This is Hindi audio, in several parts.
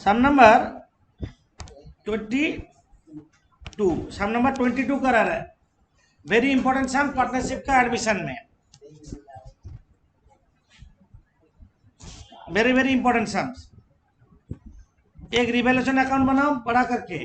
सम नंबर 22, सम नंबर 22 करा रहा है। वेरी इंपॉर्टेंट सम पार्टनरशिप का एडमिशन में, वेरी वेरी इंपॉर्टेंट सम्स। एक रिवैल्यूएशन अकाउंट बनाओ बड़ा करके,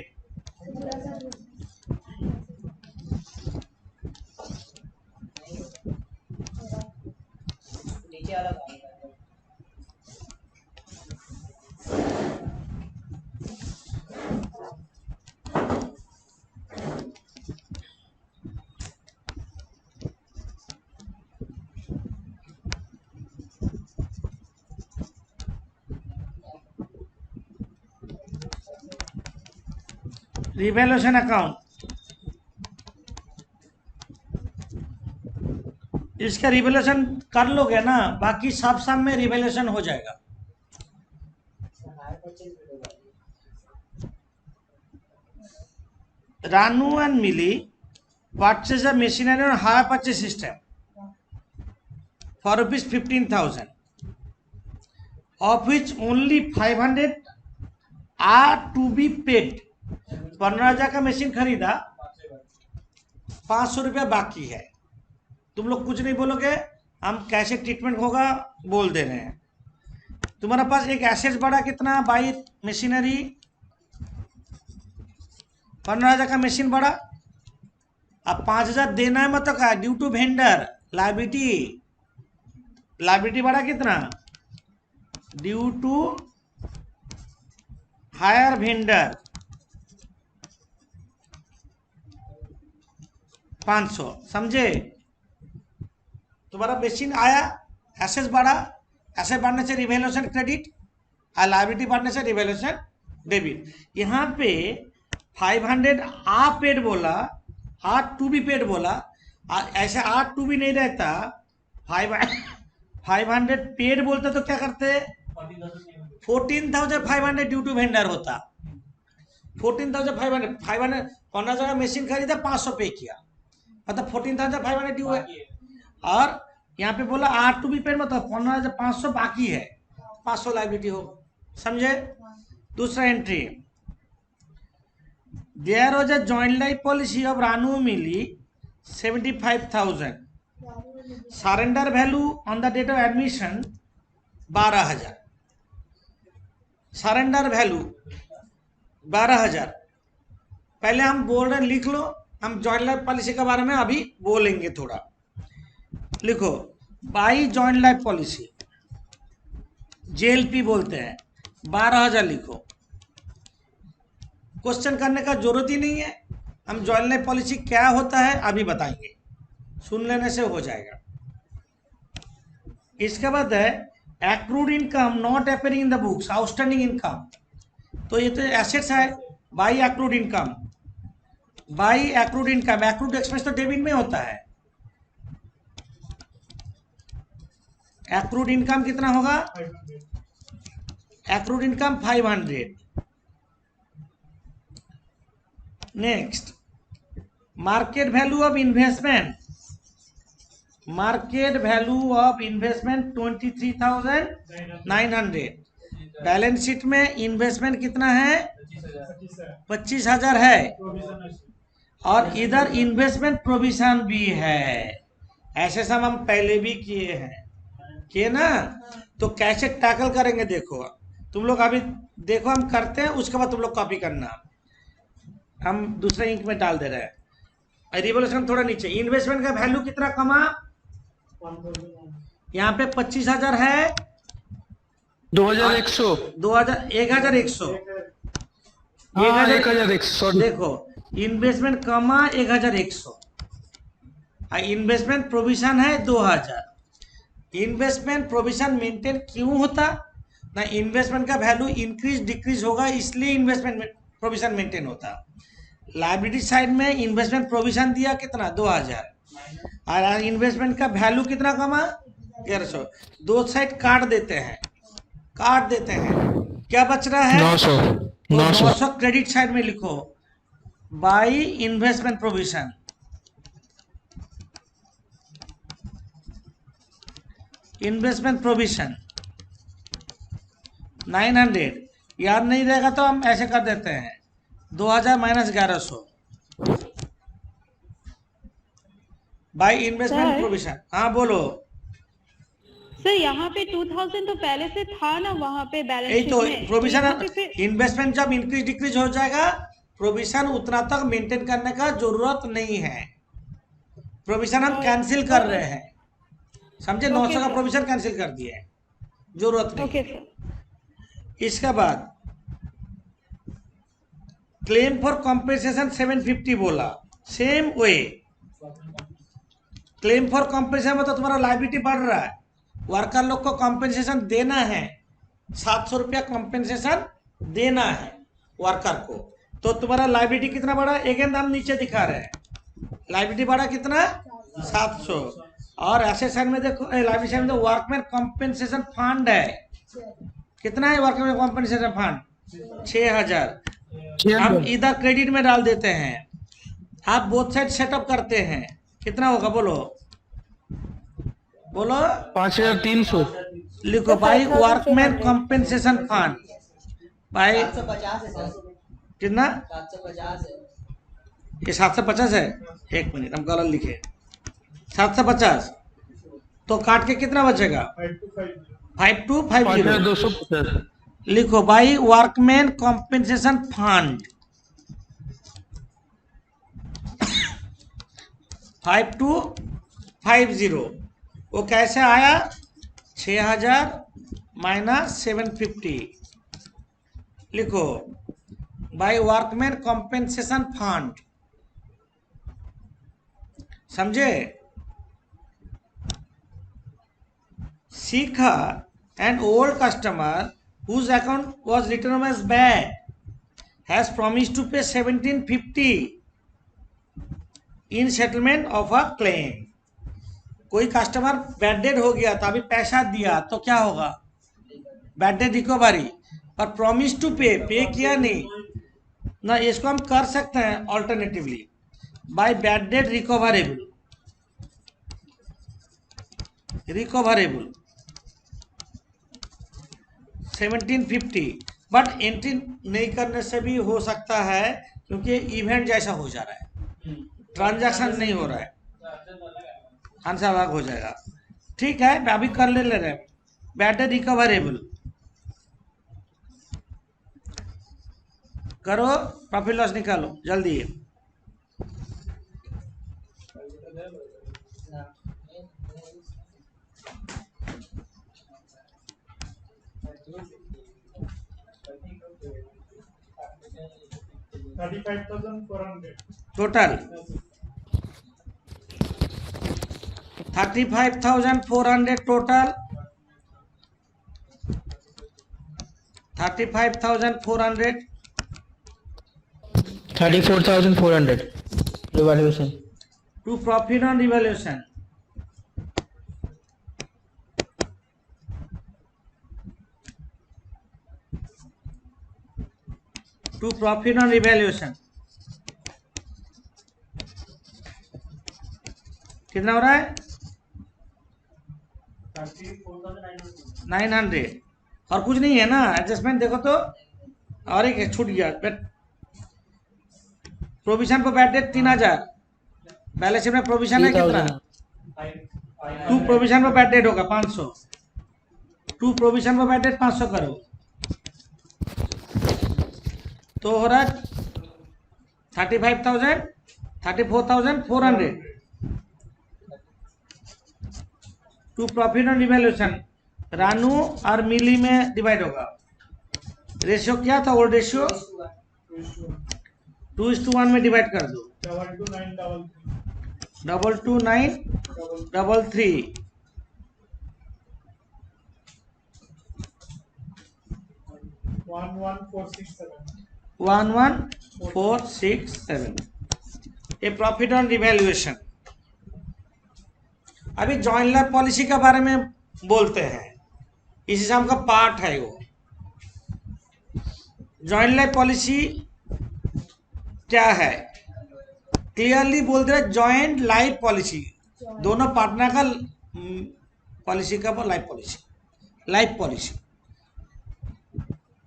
रिवैल्यूएशन अकाउंट। इसका रिवैल्यूएशन कर लोगे ना, बाकी सब सम में रिवैल्यूएशन हो जाएगा। Ranu and Millie purchase a machinery on hire purchase system for rupees 15,000, of which only 500 are to be paid। 15,000 का मशीन खरीदा, 500 रुपया बाकी है। तुम लोग कुछ नहीं बोलोगे, हम कैसे ट्रीटमेंट होगा बोल दे रहे हैं। तुम्हारा पास एक एसेट बढ़ा कितना, बाई मशीनरी 15,000 का मशीन बढ़ा। अब 5,000 देना है मतलब क्या, due to vendor liability, liability बढ़ा कितना, ड्यू टू हायर वेंडर 500, समझे। तुम्हारा मशीन आया, एसेट बढ़ा, एसेट बढ़ने से रिवैल्यूएशन क्रेडिट और लायबिलिटी बढ़ने से रिवैल्यूएशन डेबिट। यहाँ पे 500 आ पेड बोला, आर टू बी पेड बोला, ऐसे आर टू बी नहीं रहता, 500 पेड बोलते तो क्या करते, 14,500 ड्यू टू वेंडर होता। 14,500, 15,000 का मशीन खरीदा, 500 पे किया, मतलब 14,500 ड्यू है। और यहाँ पे बोला आर टू बी पेड, मतलब 15,500 बाकी है, 500 लायबिलिटी हो, समझे। दूसरा entry, there was a joint life policy of Ranu Mili 75,000, surrender value on the date of admission 12,000, surrender value 12,000। पहले हम बोल रहे हैं, लिख लो, हम जॉइंट लाइफ पॉलिसी के बारे में अभी बोलेंगे थोड़ा। लिखो, by joint life policy, JLP बोलते हैं, 12,000 लिखो। क्वेश्चन करने का जरूरत ही नहीं है, हम जॉइंट लाइफ पॉलिसी क्या होता है अभी बताएंगे, सुन लेने से हो जाएगा। इसके बाद है accrued income not appearing in the books, outstanding income. तो ये तो एसेट्स है, by accrued income, by accrued income, accrued expense तो डेबिट में होता है। एक्रूड इनकम कितना होगा, accrued income 500। Next, market value of investment, market value of investment 23,900। Balance sheet में इन्वेस्टमेंट कितना है, 25,000 है, और इधर इन्वेस्टमेंट प्रोविजन भी है। ऐसे सब हम पहले भी किए हैं, किए ना। तो कैसे टैकल करेंगे देखो, तुम लोग अभी देखो हम करते हैं, उसके बाद तुम लोग कॉपी करना। हम दूसरे इंक में डाल दे रहे हैं। रिवॉल्यूशन थोड़ा नीचे, इन्वेस्टमेंट का वैल्यू कितना कमा, यहाँ पे 25,000 है, 2,100, 1,100, 1,100। देखो इन्वेस्टमेंट कमा 1,100, इन्वेस्टमेंट प्रोविजन है 2,000। इन्वेस्टमेंट प्रोविजन मेंटेन क्यों होता ना, इन्वेस्टमेंट का वैल्यू इंक्रीज डिक्रीज होगा, इसलिए इन्वेस्टमेंट प्रोविजन मेंटेन होता। लायबिलिटी साइड में इन्वेस्टमेंट प्रोविजन दिया कितना, 2,000, और इन्वेस्टमेंट का वैल्यू कितना कमा, 1,100। दो साइड काट देते हैं, काट देते हैं, क्या बच रहा है, 900, तो 900। 900 क्रेडिट साइड में लिखो, by investment provision, investment provision 900 याद नहीं रहेगा तो हम ऐसे कर देते हैं 2000 minus 1100 by investment sir. Provision. हाँ बोलो। सर यहाँ पे 2000 तो पहले से था ना वहाँ पे बैलेंस यही शीट तो में, तो प्रोविजन, यहाँ पे फिर इन्वेस्टमेंट जब इंक्रीज डिक्रीज हो जाएगा प्रोविजन उतना तक मेंटेन करने का जरूरत नहीं है। प्रोविजन हम कैंसिल कर रहे हैं, समझे? 900 का सर। प्रोविजन कैंसिल कर दिए, जरूरत नहीं। Okay sir. इसके बाद क्लेम फॉर कॉम्पेंसेशन 750 बोला, same way claim for compensation में तो तुम्हारा लाइबिलिटी बढ़ रहा है, वर्कर लोग को कॉम्पेंसेशन देना है, 700 रुपया कॉम्पेंसेशन देना है वर्कर को, तो तुम्हारा लाइबिलिटी कितना बढ़ा? अगेन हम नीचे दिखा रहे हैं, लाइबिलिटी बढ़ा कितना? 700। और एसेट साइड में देखो, लाइबिलिटी साइड में वर्कमैन कॉम्पेंसेशन फंड है, कितना है वर्कमैन कॉम्पेंसेशन फंड? 6000। हम इधर क्रेडिट में डाल देते हैं, आप बोथ साइड सेटअप करते हैं, कितना होगा बोलो बोलो? 5300। लिखो भाई वर्कमैन कॉम्पेंसेशन फंड भाई 750 है सर, कितना? 750 है। ये 750 है, एक मिनट हम गलत लिखे, 750 तो काट के कितना बचेगा? 5250। 5250। लिखो भाई वर्कमैन कॉम्पेंसेशन फंड 5250, वो कैसे आया? 6000 माइनस 750। लिखो भाई वर्कमैन कॉम्पेंसेशन फंड, समझे? सीखा an old customer whose account was written as bad has promised to pay 1750 in settlement of a claim। कोई कस्टमर बैड डेट हो गया था, अभी पैसा दिया तो क्या होगा? बैड डेट रिकवरी, पर प्रॉमिस टू पे, पे किया नहीं ना, इसको हम कर सकते हैं alternatively by bad debt recoverable, recoverable 1750, but entry नहीं करने से भी हो सकता है क्योंकि इवेंट जैसा हो जा रहा है, ट्रांजैक्शन नहीं हो रहा है, आंसर अलग हो जाएगा। ठीक है, अभी कर ले रहे हैं बैड डेट रिकवरेबल, करो प्रॉफिट लॉस निकालो जल्दी। Total 35,400 total, 35,400 34,400 revaluation. To profit on revaluation, to profit on revaluation कितना हो रहा है? 900। और कुछ नहीं है ना एडजस्टमेंट, देखो तो, और एक छूट गया, प्रोविजन पर बैड डेट 3000, बैलेंस शीट में प्रोविजन है कितना? 2 प्रोविजन पर बैड डेट होगा 500, 2 प्रोविजन पर बैड डेट 500 करो तो हो रहा है 35,000, 34,400 to profit on revaluation, Ranu और मिली में डिवाइड होगा। रेशियो क्या था? ओल्ड रेशियो 2:1 में डिवाइड कर दो, 22933 11467 ये प्रॉफिट ऑन रिवैल्यूएशन। अभी जॉइंट लाइफ पॉलिसी के बारे में बोलते हैं, इसी से हमका पार्ट है वो। जॉइंट लाइफ पॉलिसी क्या है? क्लियरली बोल दे रहे, जॉइंट लाइफ पॉलिसी, दोनों पार्टनर का पॉलिसी का life policy, life policy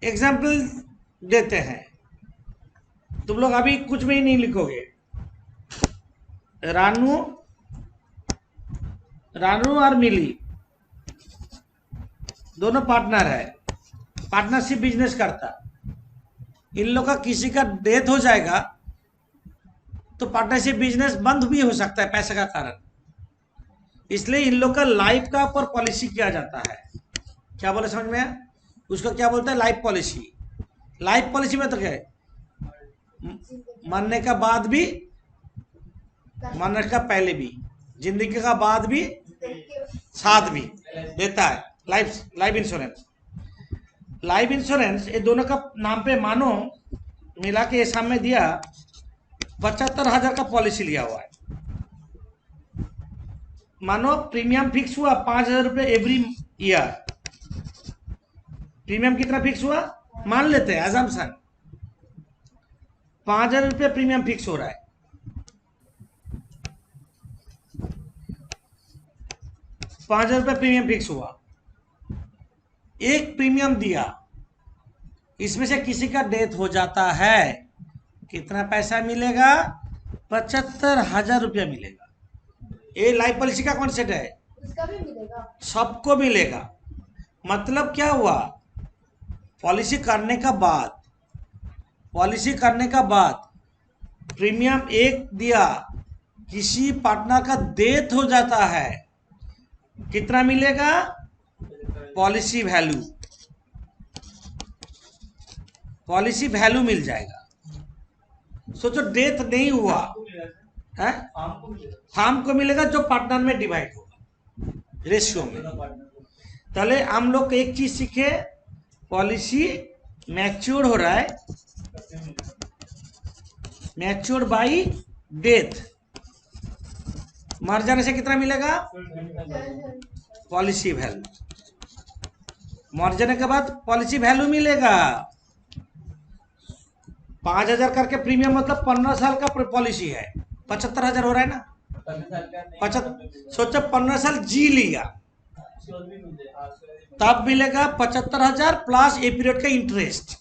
example देते हैं, तुम लोग अभी कुछ भी नहीं लिखोगे। रानू और मिली दोनों पार्टनर है, पार्टनरशिप बिजनेस करता। इन लोग का किसी का डेथ हो जाएगा तो पार्टनरशिप बिजनेस बंद भी हो सकता है पैसे का कारण, इसलिए इन लोग का लाइफ का ऊपर पॉलिसी किया जाता है। क्या बोले समझ में आया? उसको क्या बोलते हैं? Life policy. लाइफ पॉलिसी में तो क्या है, मरने का बाद भी, मरने का पहले भी, जिंदगी का बाद भी, साथ भी देता है लाइफ इंश्योरेंस। लाइफ इंश्योरेंस ये दोनों का नाम पे मानो मिला के सामने दिया 75,000 का पॉलिसी लिया हुआ है। मानो प्रीमियम फिक्स हुआ 5,000 रुपये एवरी ईयर। प्रीमियम कितना फिक्स हुआ? मान लेते हैं अजम्पशन 5,000 रुपये प्रीमियम फिक्स हो रहा है। 5,000 रुपये प्रीमियम फिक्स हुआ, एक प्रीमियम दिया, इसमें से किसी का डेथ हो जाता है, कितना पैसा मिलेगा? 75,000 रुपया मिलेगा। ये लाइफ पॉलिसी का कॉन्सेप्ट है, इसका भी मिलेगा, सबको मिलेगा। मतलब क्या हुआ? पॉलिसी करने का बाद प्रीमियम एक दिया, किसी पार्टनर का डेथ हो जाता है, कितना मिलेगा? पॉलिसी वैल्यू मिल जाएगा। सोचो डेथ नहीं हुआ है, फार्म को मिलेगा जो पार्टनर में डिवाइड होगा रेशियो में। पहले हम लोग एक चीज सीखे, पॉलिसी मैच्योर हो रहा है, मैच्योर बाई डेथ, मर जाने से कितना मिलेगा? Policy value. मर जाने के बाद पॉलिसी वैल्यू मिलेगा 5,000 करके प्रीमियम, मतलब 15 साल का पॉलिसी है, 75,000 हो रहा है ना। सोचो 15 साल जी लिया तब मिलेगा 75,000 प्लस ए पीरियड का इंटरेस्ट,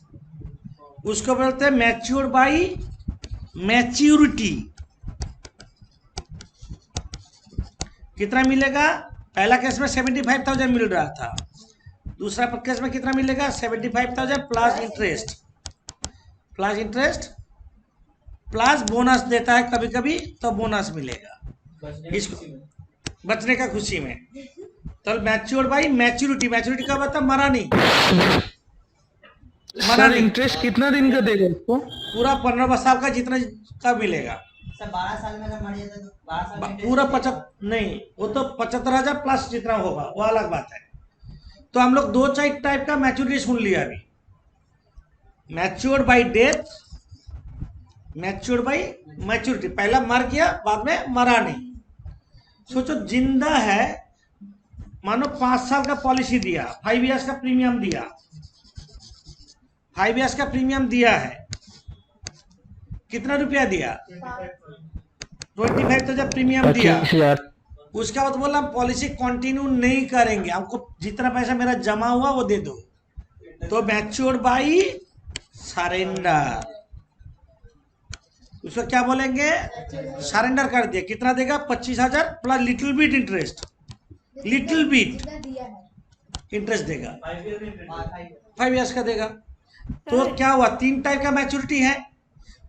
उसको बोलते हैं मैच्योर बाई मैच्योरिटी। कितना मिलेगा? पहला केस में 75,000 मिल रहा था, दूसरा केस में कितना मिलेगा? 75,000 प्लस इंटरेस्ट प्लस बोनस देता है कभी कभी, तो बोनस मिलेगा इसको बचने का खुशी में। तो मैच्योर बाई मैच्योरिटी, मैच्योरिटी का मतलब मरा नहीं। सर इंटरेस्ट कितना दिन का देगा उसको? पूरा 15 साल का जितना का मिलेगा। सर 12 साल में अगर मर जाता तो 12 साल में पूरा 75 नहीं, वो तो 75,000 प्लस जितना होगा वो अलग बात है। तो हम लोग 2 टाइप का मैच्योरिटी सुन लिया अभी, mature by death, mature by maturity. पहला मर गया, बाद में मरा नहीं। सोचो जिंदा है, मानो 5 साल का पॉलिसी दिया, 5 ईयर्स का प्रीमियम दिया, 5 ईयर्स का प्रीमियम दिया है, कितना रुपया दिया? 25,000 प्रीमियम दिया। 25,000। उसके बाद बोला पॉलिसी कंटिन्यू नहीं करेंगे, हमको जितना पैसा मेरा जमा हुआ वो दे दो। तो मैच्योर बाई सरेंडर, उसको क्या बोलेंगे? सरेंडर कर दिया। कितना देगा? 25,000 plus little bit interest, little bit जितना दिया है, इंटरेस्ट देगा, 5 ईयर्स का देगा। तो क्या हुआ? 3 टाइप का मैच्योरिटी है,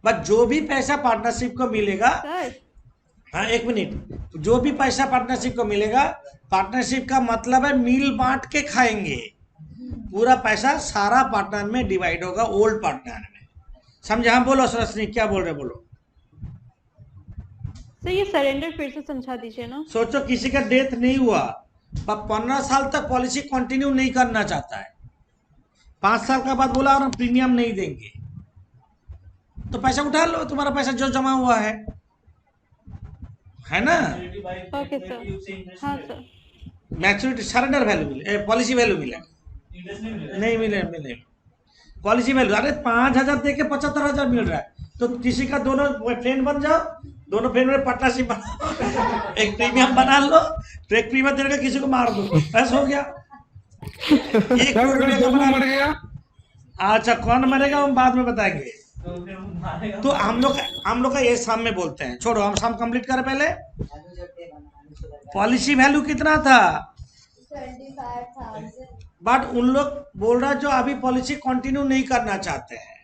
बस जो भी पैसा पार्टनरशिप को मिलेगा, सर हाँ 1 मिनट, जो भी पैसा पार्टनरशिप को मिलेगा, पार्टनरशिप का मतलब है मिल बांट के खाएंगे, पूरा पैसा सारा पार्टनर में डिवाइड होगा, ओल्ड पार्टनर में। समझे? हाँ बोलो सरसनी, क्या बोल रहे बोलो। सर ये सरेंडर फिर से समझा दीजिए ना। सोचो किसी का डेथ नहीं हुआ, पर 15 साल तक पॉलिसी कंटिन्यू नहीं करना चाहता है, 5 साल का बाद बोला और हम प्रीमियम नहीं देंगे, तो पैसा उठा लो, तुम्हारा पैसा जो जमा हुआ है ना। ओके सर, हाँ सर। मैच्योरिटी सरेंडर वैल्यू मिले, पॉलिसी वैल्यू मिलेगा, नहीं मिले पॉलिसी वैल्यू। अरे 5,000 दे के 75,000 मिल रहा है, तो किसी का दोनों फ्रेंड बन जाओ, दोनों फ्रेंड में पार्टनरशिप बना, एक प्रीमियम बना लो, तो एक प्रीमियम देने का किसी को मार दो, ऐसा हो गया। 1 करोड़ रुपया का मर बना, गया अच्छा कौन मरेगा हम बाद में बताएंगे। तो फिर वो मारेगा। तो हम लोग का ये शाम में बोलते हैं, छोड़ो हम शाम कंप्लीट करें पहले। पॉलिसी वैल्यू कितना था 25,000। बट उन लोग बोल रहा जो अभी पॉलिसी कंटिन्यू नहीं करना चाहते हैं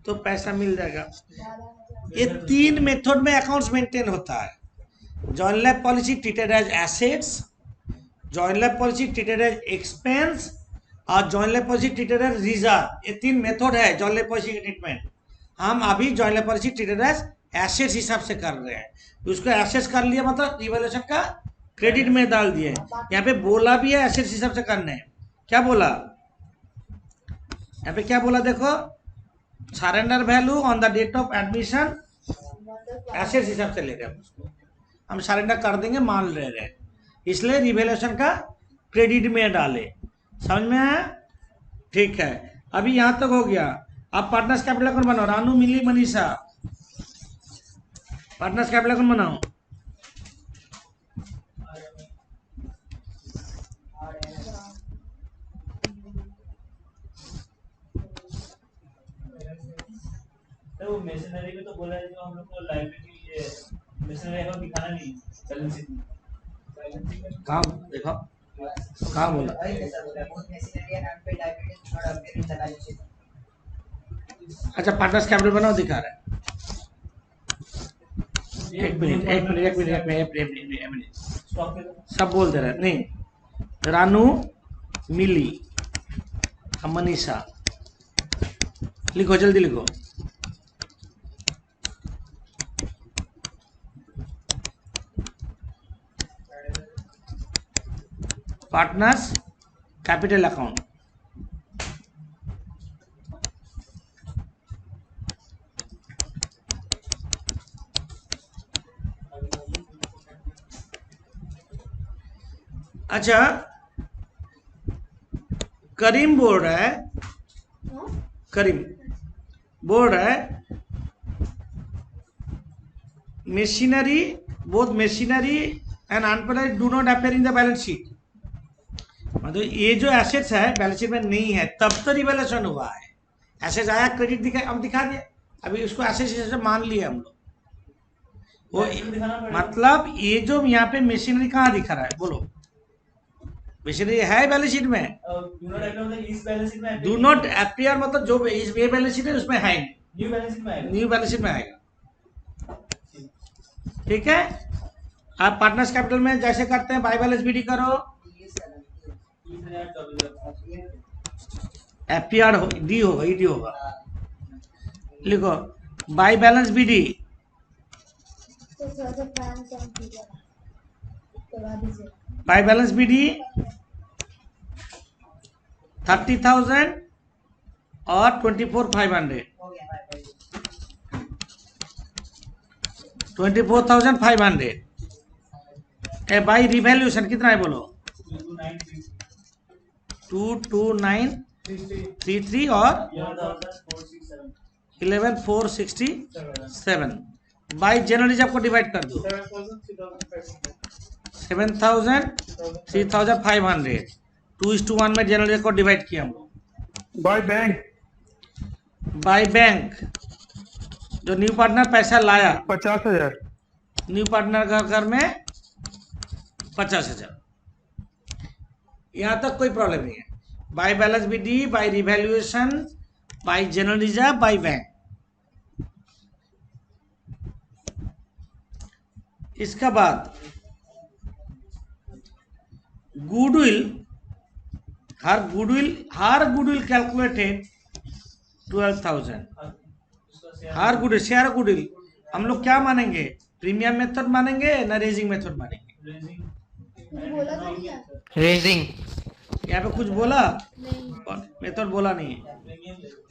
तो पैसा मिल जाएगा। ये 3 मेथड में अकाउंट्स मेंटेन होता है। Joint life policy treated as assets, joint life policy treated as expense और joint life policy treated as reserve. ये 3 मेथड है जॉइंट लाइफ पॉलिसी के ट्रीटमेंट। हम अभी joint life policy treated as assets हिसाब से कर रहे हैं। उसको एसेट्स कर लिया मतलब रिवैल्यूएशन का क्रेडिट में डाल दिए। यहाँ पे बोला भी है एसेट्स हिसाब से करने हैं। क्या बोला यहाँ पे, क्या बोला देखो, surrender value on the date of admission assets हिसाब से ले रहे हैं उसको। हम सरेंडर कर देंगे मान ले रहे हैं, इसलिए रिवैल्यूएशन का क्रेडिट में डाले। समझ में आया? ठीक है, अभी यहाँ तक हो गया। अब पार्टनर्स कैपिटल अकाउंट बनाओ। रानू, मिली, मनीषा, पार्टनर्स कैपिटल अकाउंट बनाओ। तो वो मशीनरी में तो बोला है जो हम लोग को लाइब्रेरी ये मशीनरी को दिखाना नहीं बैलेंस शीट में। कहाँ देखो, कहाँ बोला? अच्छा पार्टनर्स कैपिटल बनाओ, दिखा रहा है। एक मिनट स्टॉक में सब बोल दे रहे हैं। नहीं, रानू, मिली, मनीषा, लिखो जल्दी लिखो। Partners capital account. अच्छा, करीम बोल रहा है, करीम बोल रहा है machinery, both machinery and unemployed do not appear in the balance sheet. मतलब ये जो एसेट्स है बैलेंस शीट में नहीं है, तब तो रिवैल्यूएशन हुआ है। एसेट्स आया, क्रेडिट दिखा, हम दिखा दिए, अभी उसको एसेट्स से मान लिया हम लोग। वो मतलब ये जो यहाँ पे मशीनरी कहाँ दिखा रहा है बोलो? मशीनरी है बैलेंस शीट में, डू नॉट अपेयर मतलब इस बैलेंस शीट में डू नॉट अपियर मतलब जो इस ये बैलेंस शीट है उसमें है, न्यू बैलेंस शीट में आएगा। न्यू बैलेंस शीट में आएगा। ठीक है, आप पार्टनर्स कैपिटल में जैसे करते हैं बाय बैलेंस बीडी करो, अपियर डी होगा, ईडी होगा। लिखो बाय बैलेंस बीडी, तो थोड़ा सा प्लान कम कीजिए, करवा दीजिए। बाय बैलेंस बीडी 30,000 और 24,500, 24,500। बाई रिवैल्यूएशन कितना है बोलो? 22933 और 11,467। बाई जनरल रिजर्व को डिवाइड कर दो, 7,000 3,500। 2:1 में जनरल रिजर्व को डिवाइड किया हम लोग। बाय बैंक बाय बैंक जो न्यू पार्टनर पैसा लाया, 50,000। न्यू पार्टनर घर में 50,000। यहाँ तक कोई प्रॉब्लम नहीं है। By balance BD, by revaluation, by general reserve, by bank. इसका बाद गुडविल, हर गुडविल कैलकुलेटेड 12,000। हर गुडविल, शेयर गुडविल हम लोग क्या मानेंगे? प्रीमियम मेथड मानेंगे ना रेजिंग मेथड मानेंगे? कुछ बोला तो नहीं है? रेजिंग। यहाँ पे कुछ बोला नहीं, मेथड बोला नहीं है।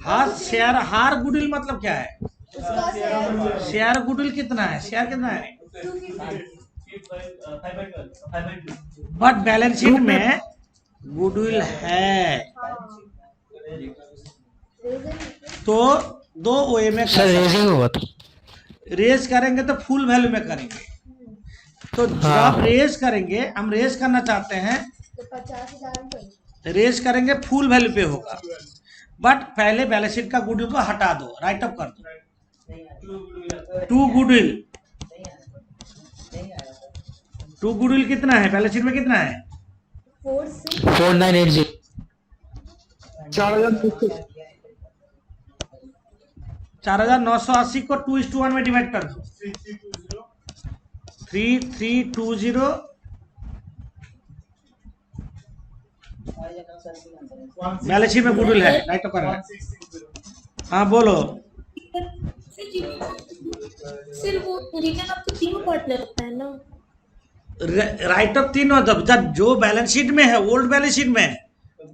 हाँ, शेयर हार गुडविल मतलब क्या है? उसका शेयर शेयर गुडविल कितना है? शेयर कितना है? 250। बट बैलेंस शीट में गुडविल है तो 2 वे में सर रेजिंग हुआ था। रेज करेंगे तो फुल वैल्यू में करेंगे। तो जब रेज करेंगे, हम रेज करना चाहते हैं तो 50,000 रेज करेंगे फुल वैल्यू पे होगा। बट पहले बैलेंस शीट का गुडविल को हटा दो, राइट ऑफ कर दो। नहीं आया, ट्रू गुडविल टू गुडविल, नहीं आया, नहीं आया सर। टू गुडविल कितना है बैलेंस शीट में, कितना है? 4980 4000 4980 को 2:1 में डिवाइड कर दो। 3320 बैलेंस शीट में गुडविल है, राइट ऑफ कर रहा है। हाँ बोलो। सिर्फ वो रिटर्न आपको तीनों पार्टनर होता है ना? राइट ऑफ तीनों, जब जो बैलेंस शीट में है, ओल्ड बैलेंस शीट में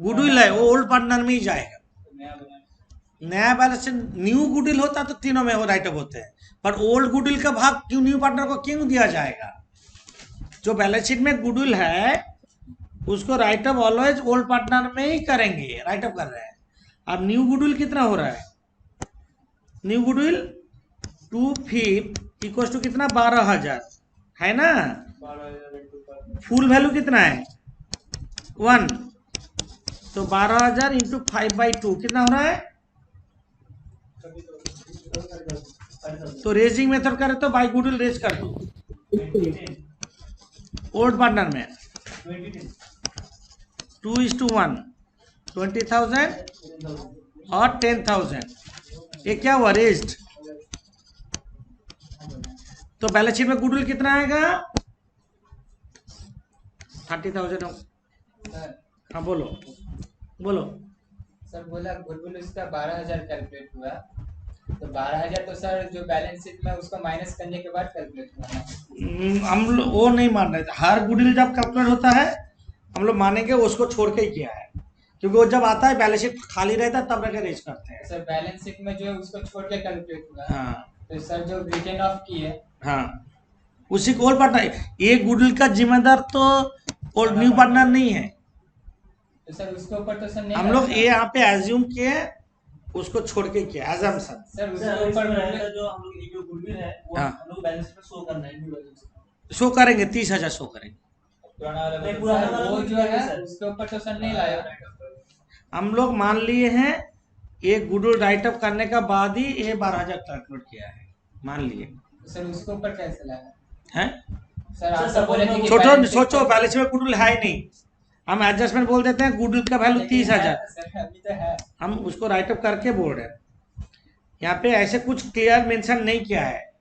गुडविल है, वो ओल्ड पार्टनर में ही जाएगा। नया बना। नया बैलेंस शीट न्यू गुडविल होता तो तीनों में वो राइट ऑफ होते हैं, पर ओल्ड गुडविल का भाग क्यों न्यू पार्टनर को क्यों दिया जाएगा? जो बैलेंस शीट में गुडविल है उसको right of always old partner में ही करेंगे, राइट ऑफ कर रहे हैं। अब न्यू गुडविल कितना हो रहा है? न्यू गुडविल 25 इक्वल टू कितना, 12,000 है ना। 12,000 फुल वैल्यू कितना है 1, तो 12,000 इंटू 5/2 कितना हो रहा है? तो रेजिंग मेथड करे तो बाय गुडविल रेज कर दो ओल्ड पार्टनर में 2:1, 20,000 और 10,000, ये क्या हुआ, रेज्ड। तो बैलेंस शीट में गुडविल कितना आएगा? 30,000। सर हाँ बोलो बोलो। सर बोला गुडविल उसका 12,000 कैलकुलेट हुआ, तो 12,000 तो सर जो बैलेंस शीट में उसको माइनस करने के बाद कैलकुलेट हुआ ना। हम लोग वो नहीं मान रहे थे, हर गुडविल जब कैलकुलेट होता है हम लोग मानेंगे उसको छोड़ के ही किया है, क्योंकि वो जब आता है बैलेंस शीट खाली रहता है तब रखे रेज करते हैं। सर बैलेंस शीट में जो है उसको छोड़ के कैलकुलेट हुआ, हाँ तो सर जो रिटर्न ऑफ की है हाँ, उसी को ओल्ड पार्टनर, ये गुडविल का जिम्मेदार तो ओल्ड न्यू पार्टनर नहीं है। तो सर उसके ऊपर तो सर नहीं हम लोग लगता। ये यहाँ पे एज्यूम किए, उसको छोड़ के किया एजम्पशन। सर सर उसके ऊपर ऊपर रहेगा जो हम लोग ये जो गुडविल है वो हाँ। हम लोग बैलेंस शीट में शो करना है, न्यू बैलेंस शीट। शो करेंगे 30,000 शो करेंगे। पुराना वाला नहीं, पुराना सर, वाला वो तो जो ठीक है है सर। उसके ऊपर तो सर नहीं लाया। हम लोग मान लिए हैं ये गुडविल राइट अप करने का बाद ही ये 12,000 कैलकुलेट किया है, मान लिए सर उसके ऊपर कैसे लाया? हैं। सर आप सर, तो बोले थे कि सोचो balance sheet सोचो, का- बैलेंस में गुडविल है ही नहीं, हम एडजस्टमेंट बोल देते हैं, गुडविल का वैल्यू लेकिन 30,000, है, सर अभी तो है। हम उसको राइट अप करके बोल रहे हैं। यहाँ पे ऐसे कुछ क्लियर मेंशन नहीं किया है,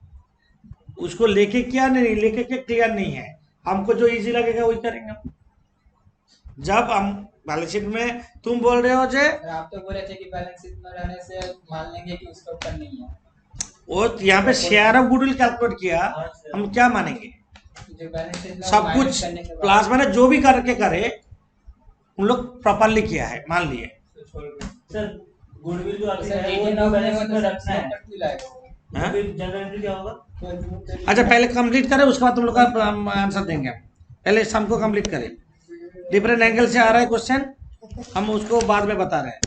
उसको लेके किया नहीं, लेके के क्लियर नहीं है। हमको जो इजी लगेगा वही करेंगे। जब हम बैलेंस शीट में तुम बोल रहे हो जे सर आप तो बोले थे कि बैलेंस शीट में रहने से मान लेंगे कि उसके ऊपर नहीं है। वो यहाँ पे शेयर ऑफ गुडविल कैलकुलेट किया, हम क्या मानेंगे? जो बैलेंस शीट में सब माइनस कुछ करने के बाद- प्लस मैंने जो भी करके करे उन लोग प्रॉपरली किया है, मान लिए। सर गुडविल जो आती सर है वो रिटर्न न्यू ऑफ बैलेंस में शीट में तो रखना है। ऊपर क्यों लाएगा? हाँ? फिर जनरल एंट्री क्या होगा? अच्छा पहले कंप्लीट करें, उसके बाद तुम लोग का हम आंसर देंगे। पहले सम को कंप्लीट करें। डिफरेंट एंगल से आ रहा है क्वेश्चन, हम उसको बाद में बता रहे हैं।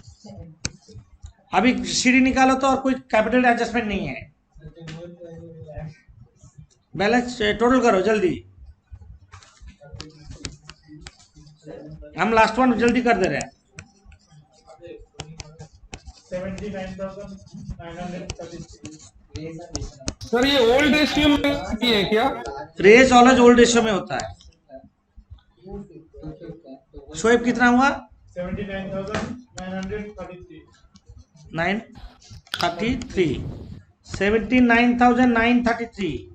अभी सीढ़ी निकालो तो, और कोई कैपिटल एडजस्टमेंट नहीं है। बैलेंस टोटल करो जल्दी, हम लास्ट वन जल्दी कर दे रहे हैं। 79,933 सर ये ओल्ड रेशियो में भी है क्या? रेस ऑलवेज ओल्ड रेशियो में होता है। शोएब कितना हुआ? 79,933 933 79,933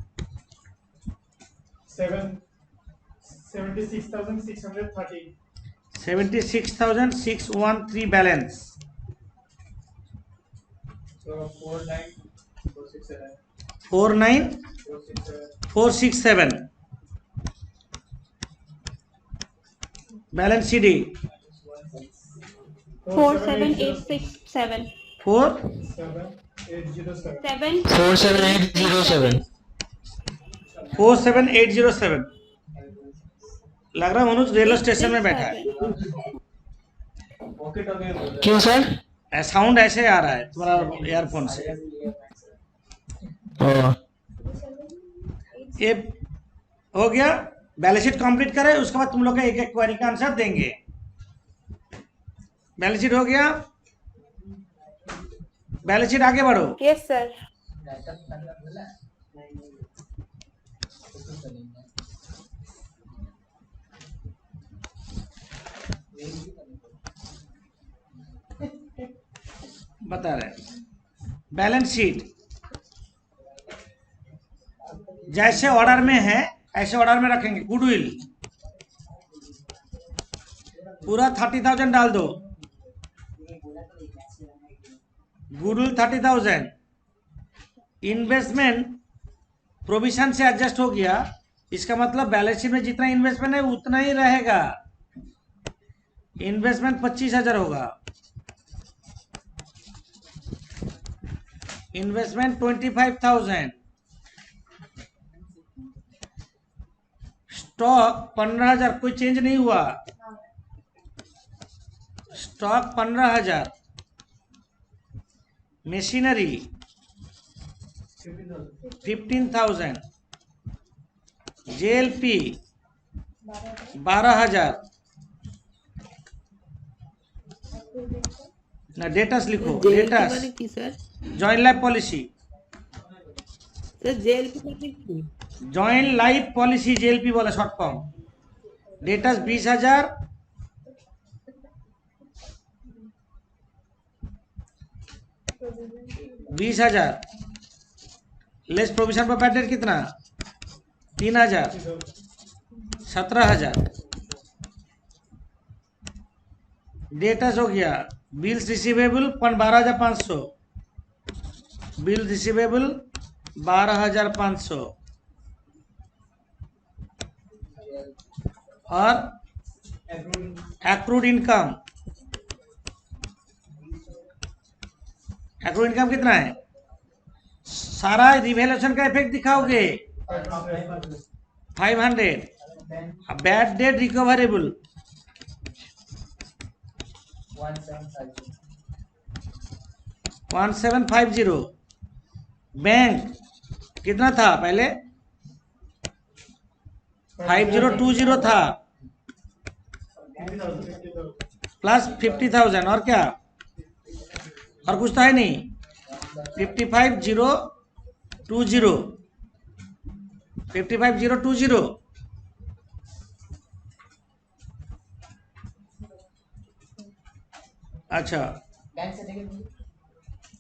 76,630 76,613 balance. So 49,467 49467 balance C D 47867 4 7,807 7 47807। लग रहा है मनोज रेलवे स्टेशन में बैठा है। वॉकी टॉकी बोल रहे हैं। क्यों सर? साउंड ऐसे आ रहा है तुम्हारा ईयरफोन से। ये हो गया, बैलेंस शीट कंप्लीट करें, उसके बाद तुम लोग का एक एक क्वेरी का आंसर देंगे। बैलेंस शीट हो गया, बैलेंस शीट आगे बढ़ो। Yes sir. राइटअप करना बोला नहीं तो कुछ तो नहीं है यही भी करना पड़ेगा। बता रहे बैलेंस शीट जैसे ऑर्डर में है ऐसे ऑर्डर में रखेंगे। गुडविल पूरा 30,000 डाल दो। गुडविल 30,000। इन्वेस्टमेंट प्रोविजन से एडजस्ट हो गया, इसका मतलब बैलेंस शीट में जितना इन्वेस्टमेंट है उतना ही रहेगा। इन्वेस्टमेंट 25,000 होगा। इन्वेस्टमेंट 25,000। स्टॉक 15,000, कोई चेंज नहीं हुआ। स्टॉक 15,000। मशीनरी 15,000। जेएलपी 12,000। ना डेटास लिखो। डेटास মানে কি sir? Joint life policy. Sir JLP মানে কি? जॉइंट लाइफ पॉलिसी जेएलपी बोला short form. Debtors 20,000। Provision 20,000 less provision पर बैड डेट कितना? 3,000। 17,000। डेटास हो गया। Bills receivable 12,500। Bill receivable 12,500। और एक्रूड इनकम। एक्रूड इनकम कितना है? सारा रिवैल्यूएशन का इफेक्ट दिखाओगे। 500। Bad debt recoverable 1750। बैंक कितना था पहले? 5020 था प्लस 50,000। और क्या? और कुछ तो है नहीं। 55,020। 55,020। अच्छा बैंक से लेके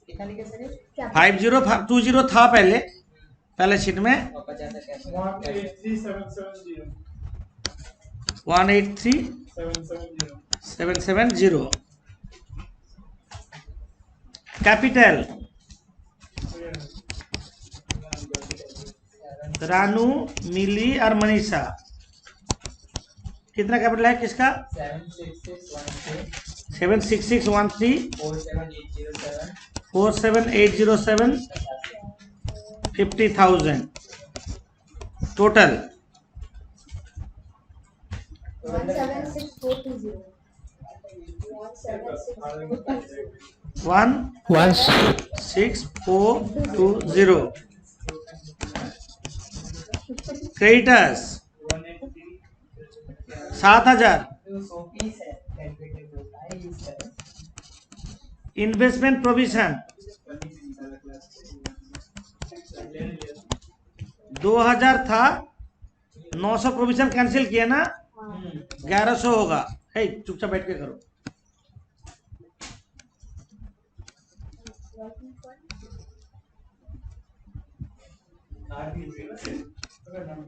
कितना लिखे सर ये? 5020 था पहले पहले शीट में। और 50,000 कैश 183770 183,770। कैपिटल रानू, मिली और मनीषा। कितना कैपिटल है किसका? 76613 76613 47807 47,807। 50,000 टोटल। 176420 16420। क्रेडिटर्स 7,000। इन्वेस्टमेंट प्रोविजन 2,000 था। 900 प्रोविजन कैंसिल किया ना, 1,100 होगा। हे चुपचाप बैठ के करो।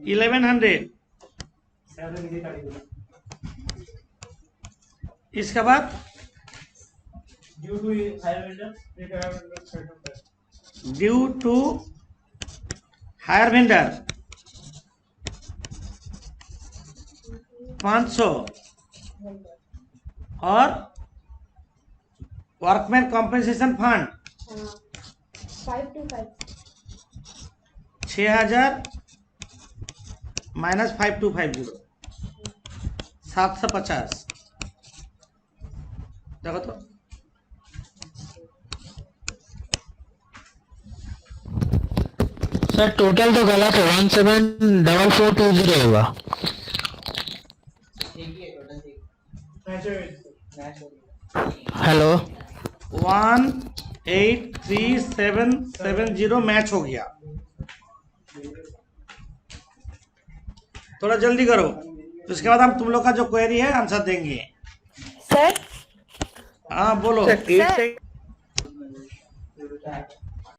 $1100 1100। इसके बाद due to hire vendor due to hire vendor 500। और वर्कमैन कॉम्पेंसेशन फंड 525 6,000 माइनस 5250 750। देखो तो सर टोटल तो गलत है 174420 होगा। ठीक है टोटल ठीक मैच मैच हो गया। हेलो 1 83,770 मैच हो गया। थोड़ा जल्दी करो, तो इसके बाद हम तुम लोग का जो क्वेरी है आंसर देंगे। सर हाँ बोलो। सर